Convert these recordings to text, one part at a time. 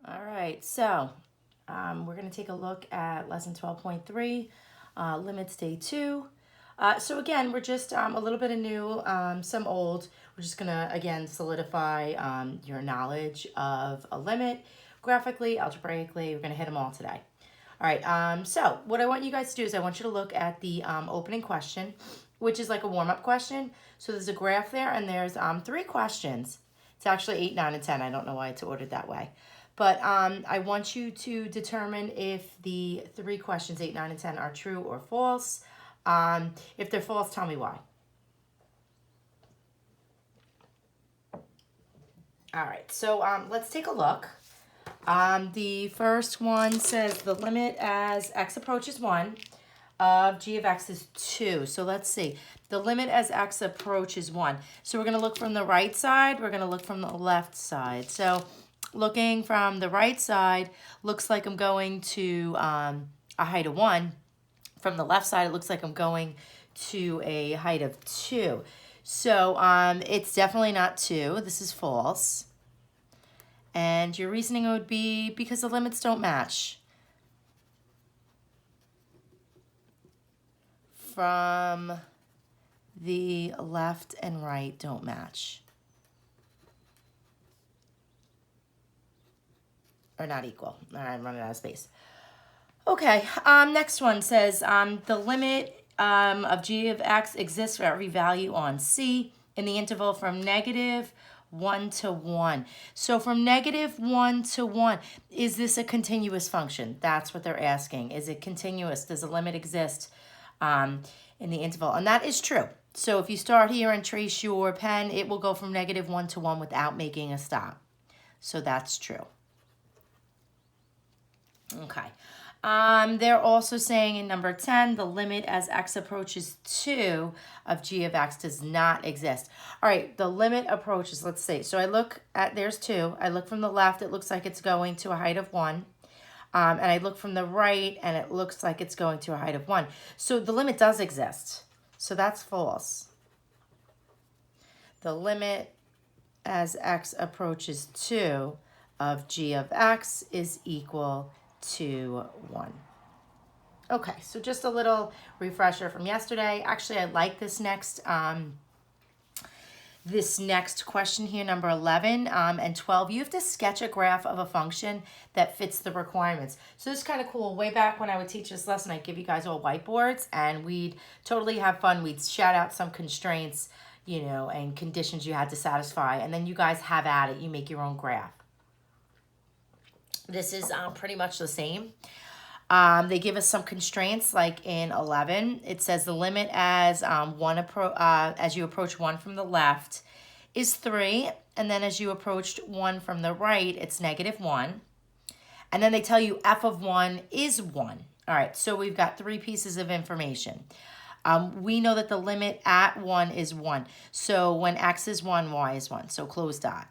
All right, so we're going to take a look at lesson 12.3, limits day 2. So again, we're just a little bit of new, some old. We're just going to, again, solidify your knowledge of a limit graphically, algebraically. We're going to hit them all today. All right, so what I want you guys to do is I want you to look at the opening question, which is like a warm-up question. So there's a graph there, and there's 3 questions. It's actually 8, 9, and 10. I don't know why it's ordered that way. But I want you to determine if the 3 questions, 8, 9, and 10, are true or false. If they're false, tell me why. All right, so let's take a look. The first one says the limit as x approaches 1 of g of x is 2. So let's see. The limit as x approaches 1. So we're going to look from the right side. We're going to look from the left side. So looking from the right side, looks like I'm going to a height of 1. From the left side, it looks like I'm going to a height of 2. So it's definitely not 2. This is false. And your reasoning would be because the limits don't match. From the left and right don't match. Or not equal. All right, I'm running out of space. Okay, next one says the limit of g of x exists for every value on c in the interval from negative 1 to 1. So from negative 1 to 1, is this a continuous function? That's what they're asking. Is it continuous? Does a limit exist in the interval? And that is true. So if you start here and trace your pen, it will go from negative 1 to 1 without making a stop. So that's true. Okay. They're also saying in number 10, the limit as x approaches 2 of g of x does not exist. All right, the limit approaches, let's see. So I look at, there's 2. I look from the left, it looks like it's going to a height of 1. And I look from the right, and it looks like it's going to a height of 1. So the limit does exist. So that's false. The limit as x approaches 2 of g of x is equal to 1. Okay, so just a little refresher from yesterday. Actually, I like this next question here, number 11 and 12. You have to sketch a graph of a function that fits the requirements. So this is kind of cool. Way back when I would teach this lesson, I'd give you guys all whiteboards, and we'd totally have fun. We'd shout out some constraints, and conditions you had to satisfy, and then you guys have at it. You make your own graph. This is pretty much the same. They give us some constraints, like in 11. It says the limit as as you approach 1 from the left is 3, and then as you approach 1 from the right, it's negative 1. And then they tell you f of 1 is 1. All right, so we've got 3 pieces of information. We know that the limit at 1 is 1. So when x is 1, y is 1. So close dot.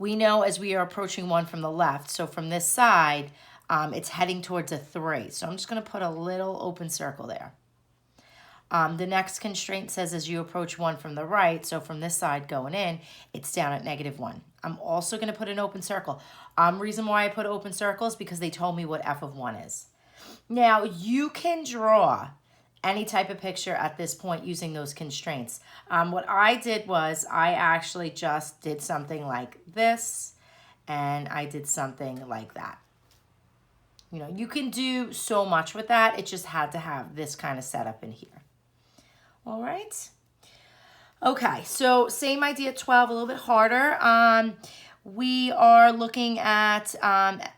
We know as we are approaching 1 from the left, so from this side, it's heading towards a 3. So I'm just going to put a little open circle there. The next constraint says as you approach 1 from the right, so from this side going in, it's down at negative 1. I'm also going to put an open circle. Reason why I put open circles because they told me what f of 1 is. Now, you can draw any type of picture at this point using those constraints. What I did was I actually just did something like this, and I did something like that. You can do so much with that. It just had to have this kind of setup in here. All right. Okay, so same idea, 12, a little bit harder. We are looking at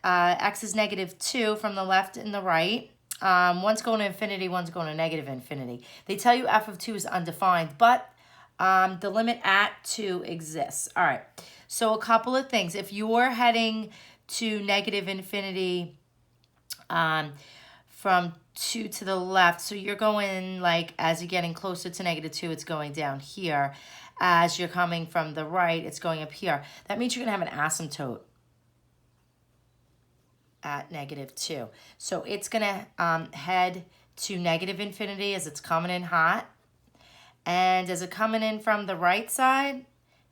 x is negative 2 from the left and the right. One's going to infinity, one's going to negative infinity. They tell you f of 2 is undefined, but the limit at 2 exists. All right, so a couple of things. If you're heading to negative infinity from 2 to the left, so you're going like as you're getting closer to negative 2, it's going down here. As you're coming from the right, it's going up here. That means you're going to have an asymptote at negative 2. So it's going to head to negative infinity as it's coming in hot. And as it's coming in from the right side,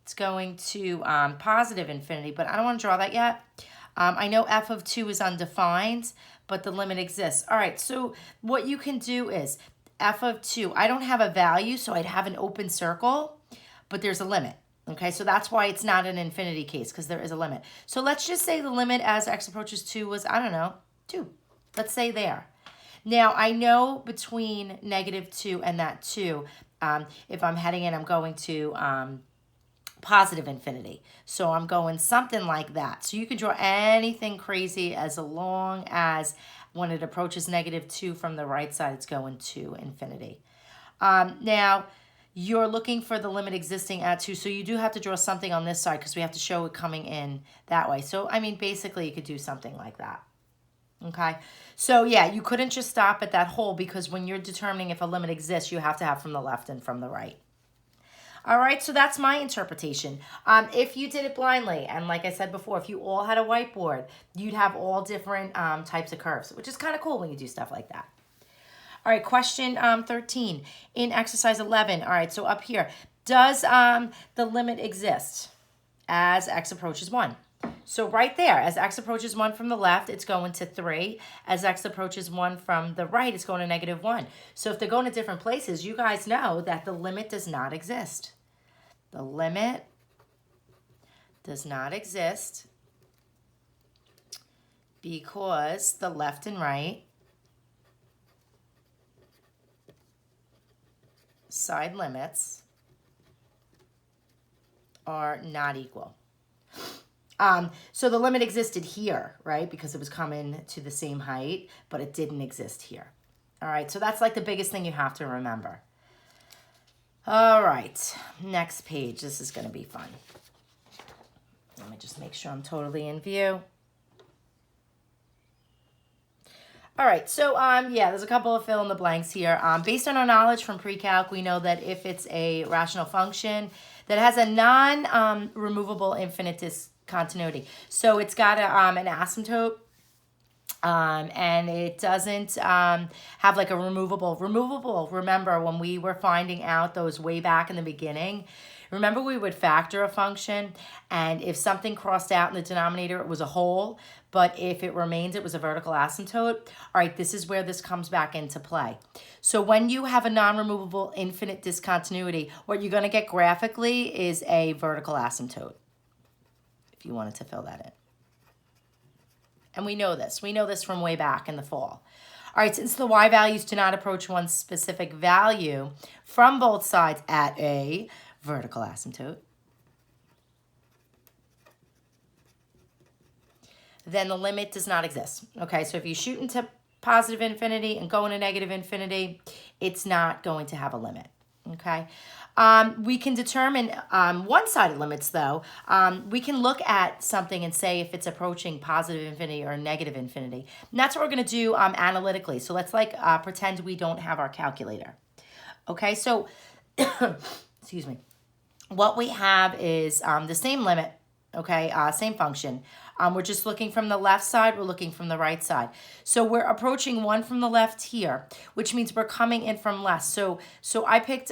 It's going to positive infinity, but I don't want to draw that yet. I know f of 2 is undefined, but the limit exists. All right, so what you can do is f of 2, I don't have a value, so I'd have an open circle, but there's a limit. Okay, so that's why it's not an infinity case, because there is a limit. So let's just say the limit as x approaches 2 was, I don't know, 2. Let's say there. Now, I know between -2 and that 2, if I'm heading in, I'm going to positive infinity. So I'm going something like that. So you can draw anything crazy as long as when it approaches -2 from the right side, it's going to infinity. Now, you're looking for the limit existing at 2, so you do have to draw something on this side because we have to show it coming in that way. So, I mean, basically, you could do something like that. Okay, so yeah, you couldn't just stop at that hole because when you're determining if a limit exists, you have to have from the left and from the right. All right, so that's my interpretation. If you did it blindly, and like I said before, if you all had a whiteboard, you'd have all different types of curves, which is kind of cool when you do stuff like that. All right, question 13. In exercise 11, all right, so up here, does the limit exist as x approaches 1? So right there, as x approaches 1 from the left, it's going to 3. As x approaches 1 from the right, it's going to -1. So if they're going to different places, you guys know that the limit does not exist. The limit does not exist because the left and right side limits are not equal. So the limit existed here, right? Because it was coming to the same height, but it didn't exist here. All right, so that's like the biggest thing you have to remember. All right, next page. This is going to be fun. Let me just make sure I'm totally in view. All right, so yeah, there's a couple of fill in the blanks here. Based on our knowledge from pre-calc, we know that if it's a rational function that has a non-removable infinite discontinuity, so it's got an asymptote, and it doesn't have like a removable. Remember when we were finding out those way back in the beginning, remember we would factor a function, and if something crossed out in the denominator, it was a whole, but if it remains, it was a vertical asymptote. All right, this is where this comes back into play. So when you have a non-removable infinite discontinuity, what you're going to get graphically is a vertical asymptote, if you wanted to fill that in. And we know this. We know this from way back in the fall. All right, since the y values do not approach one specific value from both sides at a vertical asymptote, then the limit does not exist. Okay, so if you shoot into positive infinity and go into negative infinity, it's not going to have a limit. Okay, we can determine one-sided limits, though. We can look at something and say if it's approaching positive infinity or negative infinity. And that's what we're going to do analytically. So let's pretend we don't have our calculator. Okay, so, excuse me. What we have is the same limit, okay, same function. We're just looking from the left side, we're looking from the right side. So we're approaching 1 from the left here, which means we're coming in from less. So I picked,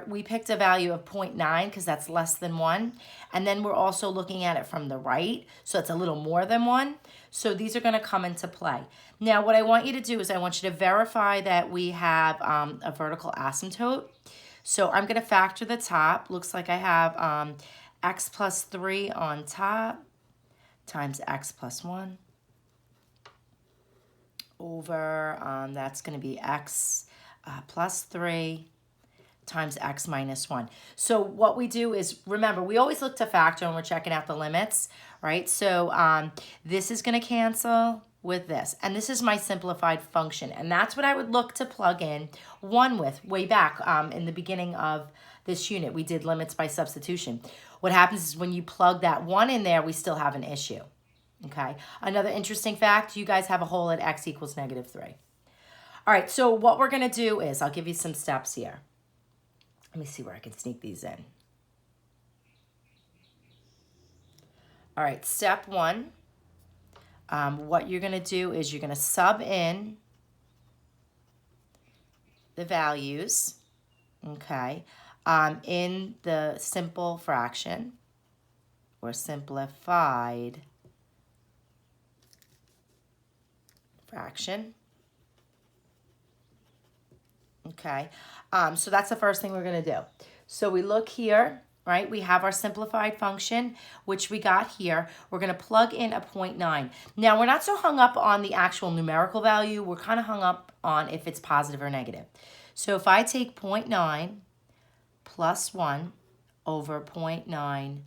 we picked a value of 0.9 because that's less than 1. And then we're also looking at it from the right, so it's a little more than 1. So these are going to come into play. Now, what I want you to do is I want you to verify that we have a vertical asymptote. So I'm going to factor the top. Looks like I have x plus 3 on top times x plus 1 over, that's going to be x plus 3 times x minus 1. So what we do is, remember, we always look to factor when we're checking out the limits, right? So this is going to cancel with this. And this is my simplified function. And that's what I would look to plug in 1 with way back in the beginning of this unit. We did limits by substitution. What happens is when you plug that 1 in there, we still have an issue. Okay. Another interesting fact, you guys have a hole at x equals -3. All right, so what we're going to do is, I'll give you some steps here. Let me see where I can sneak these in. All right, step 1. What you're going to do is you're going to sub in the values, okay, in the simple fraction or simplified fraction. Okay, so that's the first thing we're going to do. So we look here, right? We have our simplified function, which we got here. We're going to plug in a 0.9. Now, we're not so hung up on the actual numerical value. We're kind of hung up on if it's positive or negative. So if I take 0.9 plus 1 over 0.9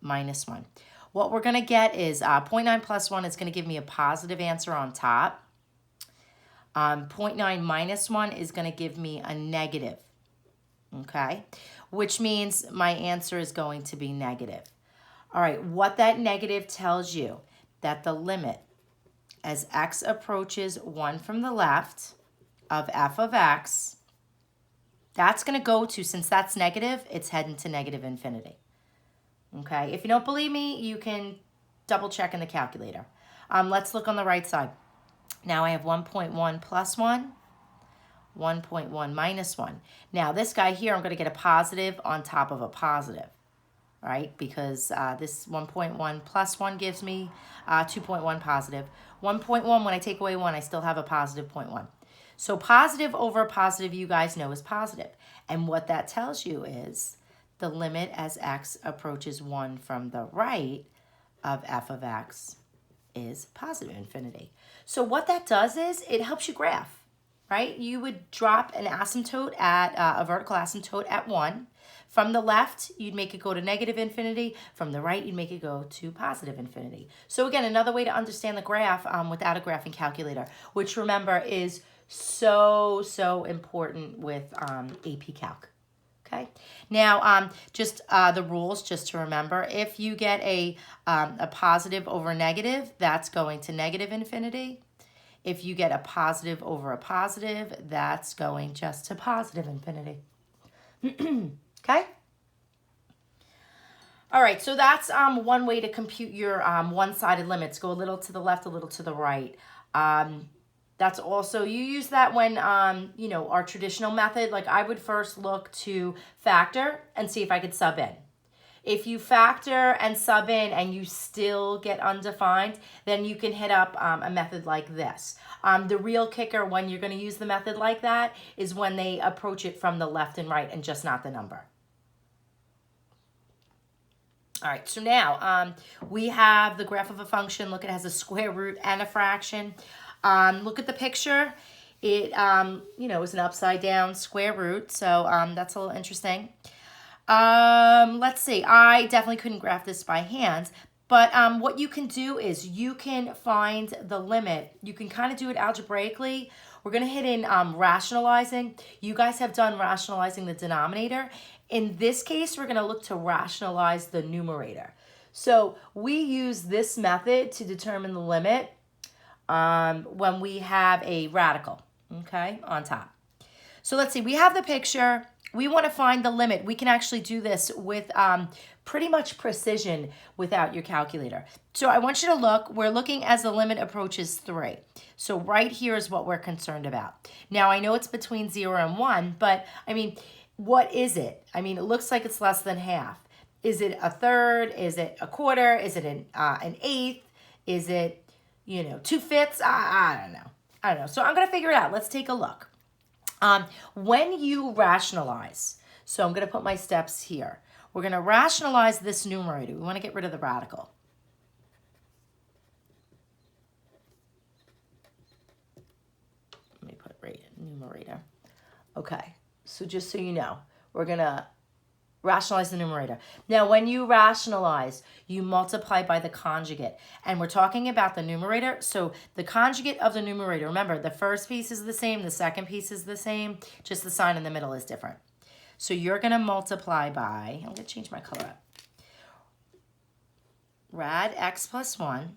minus 1, what we're going to get is 0.9 plus 1 is going to give me a positive answer on top. 0.9 minus 1 is going to give me a negative, okay? Which means my answer is going to be negative. All right, what that negative tells you, that the limit as x approaches 1 from the left of f of x, that's going to go to, since that's negative, it's heading to negative infinity. Okay, if you don't believe me, you can double check in the calculator. Let's look on the right side. Now I have 1.1 plus 1, 1.1 minus 1. Now this guy here, I'm going to get a positive on top of a positive, right? Because this 1.1 plus 1 gives me 2.1 positive. 1.1, when I take away 1, I still have a positive 0.1. So positive over positive, you guys know, is positive. And what that tells you is the limit as x approaches 1 from the right of f of x is positive infinity. So what that does is it helps you graph, right? You would drop an asymptote at a vertical asymptote at 1. From the left, you'd make it go to negative infinity. From the right, you'd make it go to positive infinity. So again, another way to understand the graph without a graphing calculator, which remember is so important with AP Calc. Okay. Now, just the rules, just to remember, if you get a positive over negative, that's going to negative infinity. If you get a positive over a positive, that's going just to positive infinity. Okay. All right, so that's one way to compute your one-sided limits. Go a little to the left, a little to the right. That's also, you use that when, you know, our traditional method, like I would first look to factor and see if I could sub in. If you factor and sub in and you still get undefined, then you can hit up a method like this. The real kicker when you're going to use the method like that is when they approach it from the left and right and just not the number. All right, so now we have the graph of a function. Look, it has a square root and a fraction. Look at the picture. It, you know, is an upside down square root, so that's a little interesting. Let's see. I definitely couldn't graph this by hand, but what you can do is you can find the limit. You can kind of do it algebraically. We're going to hit in rationalizing. You guys have done rationalizing the denominator. In this case, we're going to look to rationalize the numerator. So we use this method to determine the limit when we have a radical, okay, on top. So let's see, we have the picture. We want to find the limit. We can actually do this with pretty much precision without your calculator. So I want you to look. We're looking as the limit approaches 3. So right here is what we're concerned about. Now, I know it's between 0 and 1, but I mean, what is it? I mean, it looks like it's less than half. Is it a third? Is it a quarter? Is it an eighth? Is it, you know, 2/5? I don't know. I don't know. So I'm going to figure it out. Let's take a look. When you rationalize, so I'm going to put my steps here. We're going to rationalize this numerator. We want to get rid of the radical. Let me put numerator. Okay. So just so you know, we're going to rationalize the numerator. Now, when you rationalize, you multiply by the conjugate. And we're talking about the numerator. So the conjugate of the numerator, remember, the first piece is the same, the second piece is the same, just the sign in the middle is different. So you're going to multiply by, I'm going to change my color up, rad x plus 1,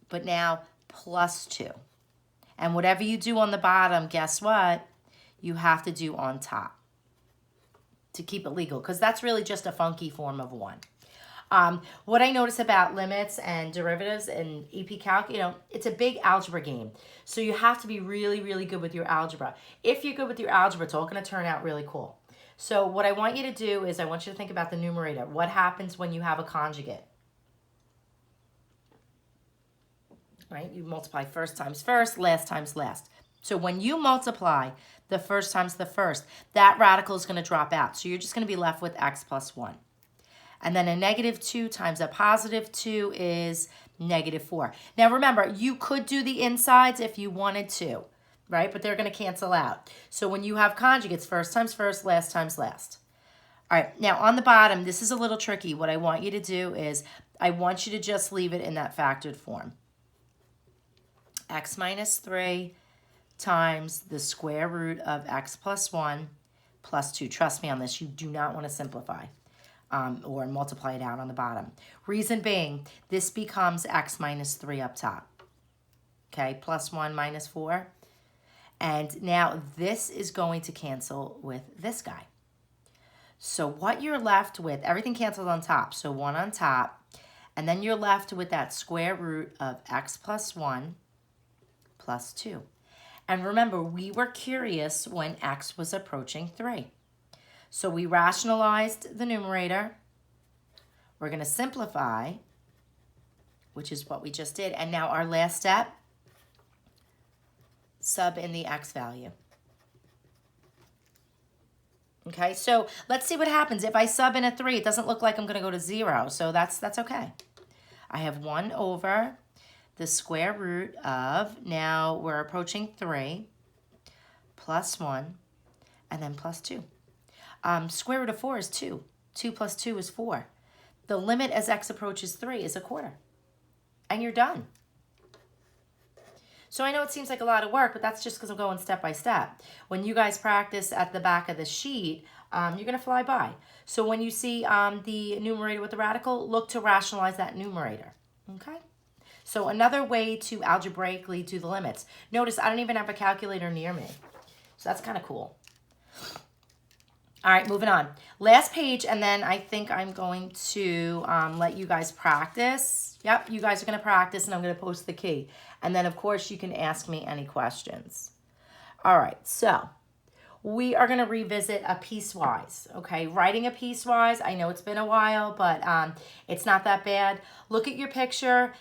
but now plus 2. And whatever you do on the bottom, guess what? You have to do on top to keep it legal, because that's really just a funky form of 1. What I notice about limits and derivatives and AP Calc, you know, it's a big algebra game. So you have to be really, really good with your algebra. If you're good with your algebra, it's all going to turn out really cool. So what I want you to do is I want you to think about the numerator. What happens when you have a conjugate? Right? You multiply first times first, last times last. So when you multiply the first times the first, that radical is going to drop out. So you're just going to be left with x plus 1. And then a negative 2 times a positive 2 is negative 4. Now remember, you could do the insides if you wanted to, right? But they're going to cancel out. So when you have conjugates, first times first, last times last. All right, now on the bottom, this is a little tricky. What I want you to do is I want you to just leave it in that factored form. X minus 3 times the square root of x plus 1 plus 2. Trust me on this, you do not want to simplify or multiply it out on the bottom. Reason being, this becomes x minus 3 up top. Okay, plus 1 minus 4. And now this is going to cancel with this guy. So what you're left with, everything cancels on top. So 1 on top. And then you're left with that square root of x plus 1 plus 2. And remember, we were curious when x was approaching 3. So we rationalized the numerator. We're going to simplify, which is what we just did. And now our last step, sub in the x value. Okay, so let's see what happens. If I sub in a 3, it doesn't look like I'm going to go to 0. So that's okay. I have 1 over the square root of, now we're approaching 3, plus 1, and then plus 2. Square root of 4 is 2. 2 plus 2 is 4. The limit as x approaches 3 is a quarter. And you're done. So I know it seems like a lot of work, but that's just because I'm going step by step. When you guys practice at the back of the sheet, you're going to fly by. So when you see the numerator with the radical, look to rationalize that numerator. Okay? So another way to algebraically do the limits. Notice I don't even have a calculator near me. So that's kind of cool. All right, moving on. Last page, and then I think I'm going to let you guys practice. Yep, you guys are going to practice, and I'm going to post the key. And then, of course, you can ask me any questions. All right, so we are going to revisit a piecewise, okay? Writing a piecewise, I know it's been a while, but it's not that bad. Look at your picture.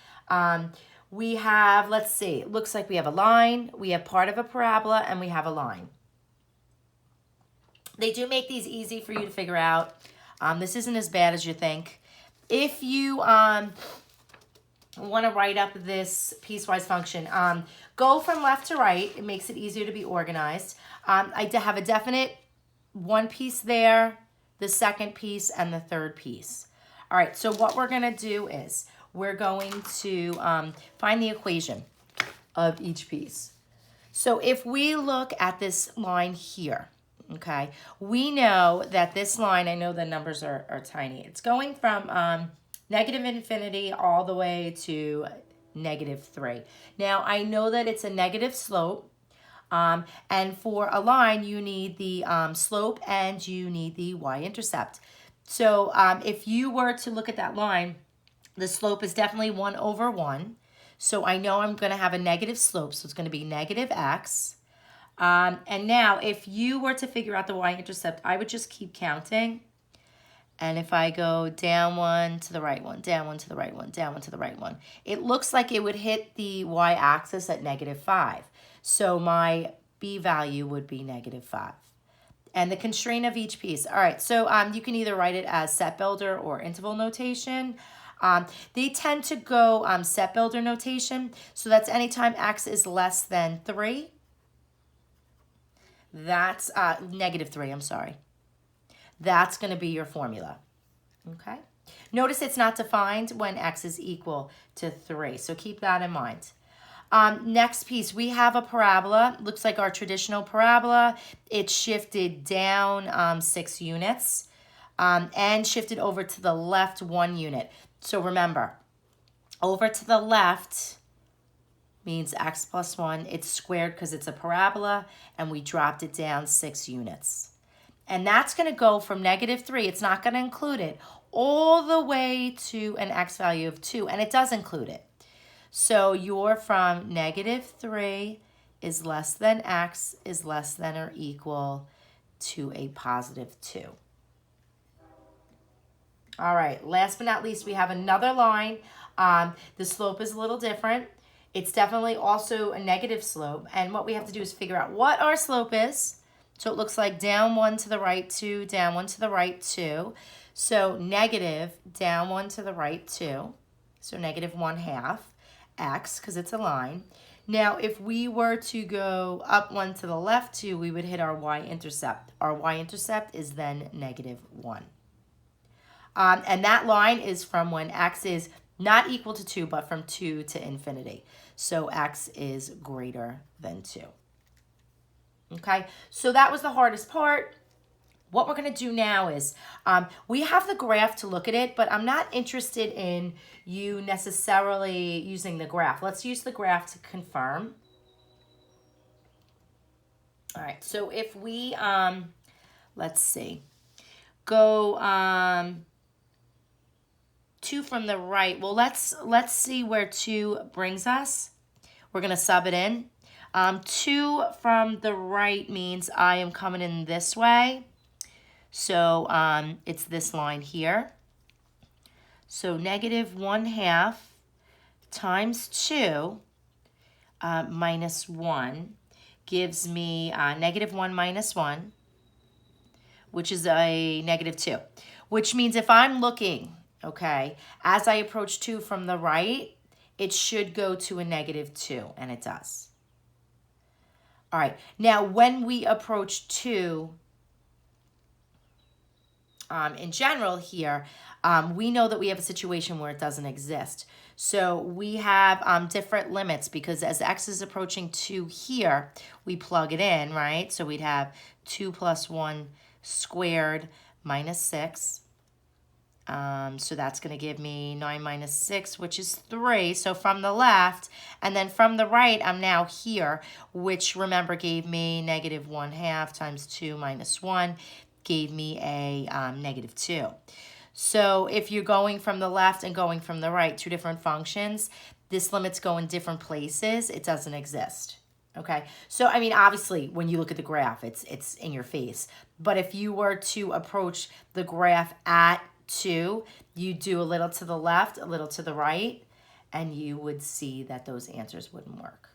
We have, let's see, it looks like we have a line, we have part of a parabola, and we have a line. They do make these easy for you to figure out. This isn't as bad as you think. If you want to write up this piecewise function, go from left to right. It makes it easier to be organized. I have a definite one piece there, the second piece, and the third piece. All right, so what we're going to do is we're going to find the equation of each piece. So if we look at this line here, okay, we know that this line, I know the numbers are tiny. It's going from negative infinity all the way to negative 3. Now, I know that it's a negative slope, and for a line, you need the slope and you need the y-intercept. So if you were to look at that line, the slope is definitely 1 over 1. So I know I'm going to have a negative slope, so it's going to be negative x. And now, if you were to figure out the y-intercept, I would just keep counting. And if I go down 1 to the right one, down 1 to the right one, down 1 to the right one, it looks like it would hit the y-axis at negative 5. So my b value would be negative 5. And the constraint of each piece. All right, so you can either write it as set builder or interval notation. They tend to go set builder notation. So that's anytime x is less than 3. That's negative 3, I'm sorry. That's going to be your formula, okay? Notice it's not defined when x is equal to 3, so keep that in mind. Next piece, we have a parabola. Looks like our traditional parabola. It's shifted down 6 units and shifted over to the left 1 unit. So remember, over to the left means x plus 1. It's squared because it's a parabola, and we dropped it down 6 units. And that's going to go from negative 3, it's not going to include it, all the way to an x value of 2, and it does include it. So you're from negative 3 is less than x is less than or equal to a positive 2. All right, last but not least, we have another line. The slope is a little different. It's definitely also a negative slope. And what we have to do is figure out what our slope is. So it looks like down 1 to the right 2, down 1 to the right 2. So negative down 1 to the right 2. So negative 1/2 x, because it's a line. Now, if we were to go up 1 to the left 2, we would hit our y-intercept. Our y-intercept is then negative 1. And that line is from when x is not equal to 2, but from 2 to infinity. So x is greater than 2. Okay, so that was the hardest part. What we're going to do now is we have the graph to look at it, but I'm not interested in you necessarily using the graph. Let's use the graph to confirm. All right, so if we, let's see, go 2 from the right. Well, let's see where 2 brings us. We're going to sub it in. 2 from the right means I am coming in this way. So it's this line here. So negative 1/2 times 2 minus 1 gives me negative 1 minus 1, which is a negative 2. Which means if I'm looking, okay, as I approach 2 from the right, it should go to a negative 2, and it does. All right, now when we approach 2, in general here, we know that we have a situation where it doesn't exist. So we have different limits because as x is approaching 2 here, we plug it in, right? So we'd have 2 plus 1 squared minus 6. So that's going to give me 9 minus 6, which is 3. So from the left, and then from the right, I'm now here, which remember gave me negative 1/2 times 2 minus 1, gave me a negative 2. So if you're going from the left and going from the right, 2 different functions, this limit's go in different places. It doesn't exist. Okay, so I mean, obviously, when you look at the graph, it's in your face. But if you were to approach the graph at 2, you do a little to the left, a little to the right, and you would see that those answers wouldn't work.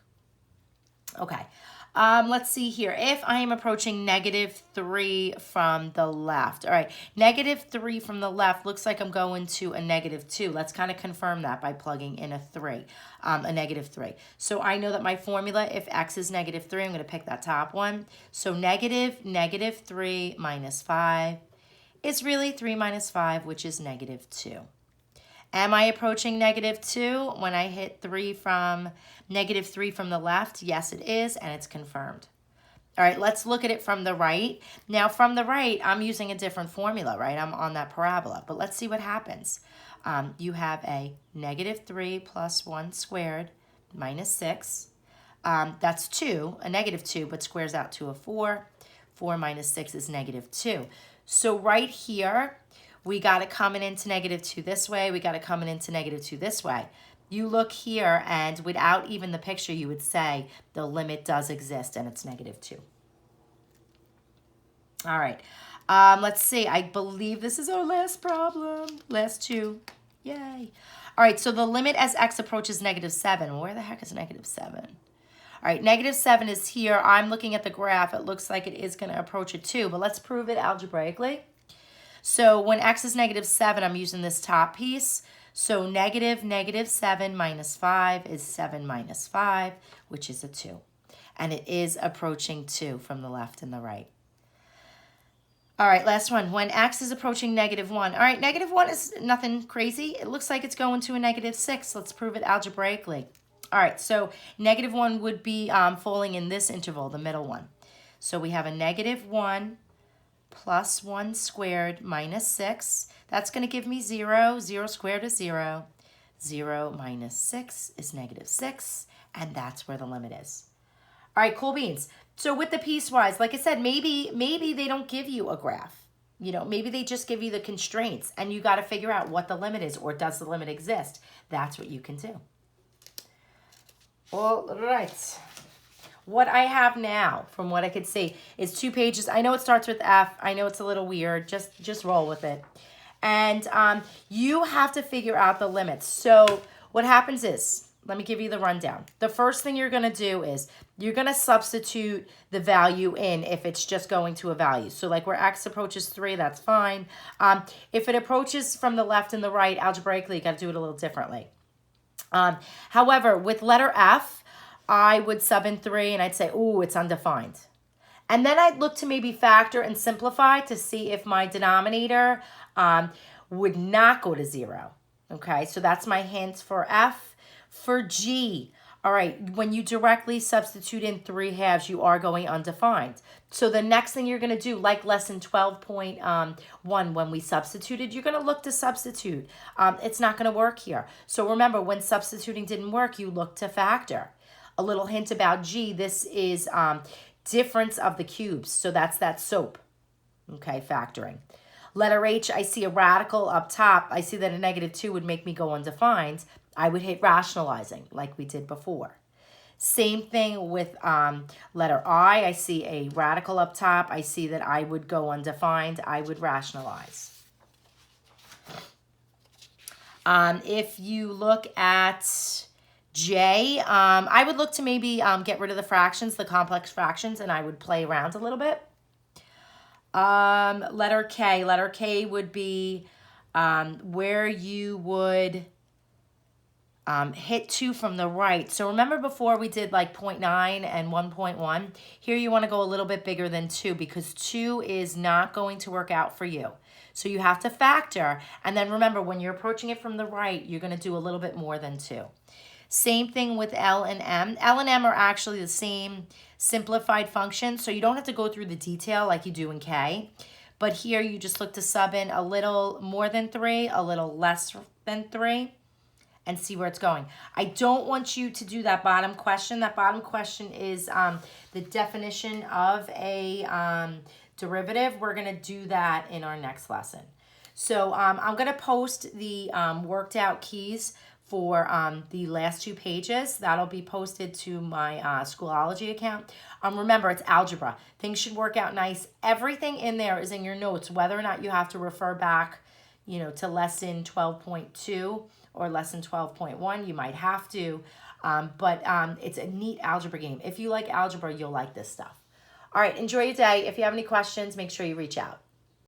Okay, let's see here. If I am approaching negative 3 from the left, all right, negative 3 from the left looks like I'm going to a negative 2. Let's kind of confirm that by plugging in a 3, a negative 3. So I know that my formula, if x is negative 3, I'm going to pick that top one. So negative 3 minus 5 is really 3 minus 5, which is negative 2. Am I approaching negative 2 when I hit negative 3 from the left? Yes, it is, and it's confirmed. All right, let's look at it from the right. Now, from the right, I'm using a different formula, right? I'm on that parabola, but let's see what happens. You have a negative 3 plus 1 squared minus 6. That's 2, a negative 2, but squares out to a 4. 4 minus 6 is negative 2. So right here, we got it coming into negative 2 this way. We got it coming into negative 2 this way. You look here, and without even the picture, you would say the limit does exist, and it's negative 2. All right. Let's see. I believe this is our last problem. Last 2. Yay. All right, so the limit as x approaches negative 7. Well, where the heck is negative 7? All right, negative 7 is here. I'm looking at the graph. It looks like it is going to approach a 2, but let's prove it algebraically. So when x is negative 7, I'm using this top piece. So negative 7 minus 5 is 7 minus 5, which is a 2. And it is approaching 2 from the left and the right. All right, last one. When x is approaching negative 1. All right, negative 1 is nothing crazy. It looks like it's going to a negative 6. Let's prove it algebraically. All right, so negative 1 would be falling in this interval, the middle one. So we have a negative 1 plus 1 squared minus 6. That's going to give me 0. 0 squared is 0. 0 minus 6 is negative 6, and that's where the limit is. All right, cool beans. So with the piecewise, like I said, maybe they don't give you a graph. You know, maybe they just give you the constraints, and you got to figure out what the limit is, or does the limit exist? That's what you can do. All right. what I have now, from what I could see, is 2 pages. I know it starts with F. I know it's a little weird. Just roll with it. And you have to figure out the limits. So what happens is, let me give you the rundown. The first thing you're going to do is you're going to substitute the value in if it's just going to a value. So like where x approaches 3, that's fine. If it approaches from the left and the right, algebraically, you got to do it a little differently. However, with letter F, I would sub in 3 and I'd say, ooh, it's undefined. And then I'd look to maybe factor and simplify to see if my denominator would not go to 0. Okay, so that's my hint for F. For G, all right, when you directly substitute in 3/2, you are going undefined. So the next thing you're going to do, like lesson 12.1, when we substituted, you're going to look to substitute. It's not going to work here. So remember, when substituting didn't work, you look to factor. A little hint about G, this is difference of the cubes. So that's that SOAP, okay, factoring. Letter H, I see a radical up top. I see that a -2 would make me go undefined. I would hit rationalizing like we did before. Same thing with letter I. I see a radical up top. I see that I would go undefined. I would rationalize. If you look at J, I would look to maybe get rid of the fractions, the complex fractions, and I would play around a little bit. Letter K. Letter K would be where you would hit 2 from the right. So remember before we did like 0.9 and 1.1? Here you want to go a little bit bigger than 2 because 2 is not going to work out for you. So you have to factor. And then remember, when you're approaching it from the right, you're going to do a little bit more than 2. Same thing with L and M. L and M are actually the same simplified function, so you don't have to go through the detail like you do in K. But here you just look to sub in a little more than 3, a little less than 3, and see where it's going. I don't want you to do that bottom question. That bottom question is the definition of a derivative. We're going to do that in our next lesson. So I'm going to post the worked out keys for the last 2 pages. That'll be posted to my Schoolology account. Remember, it's algebra. Things should work out nice. Everything in there is in your notes, whether or not you have to refer back, to lesson 12.2 or lesson 12.1. You might have to, but it's a neat algebra game. If you like algebra, you'll like this stuff. All right, enjoy your day. If you have any questions, make sure you reach out.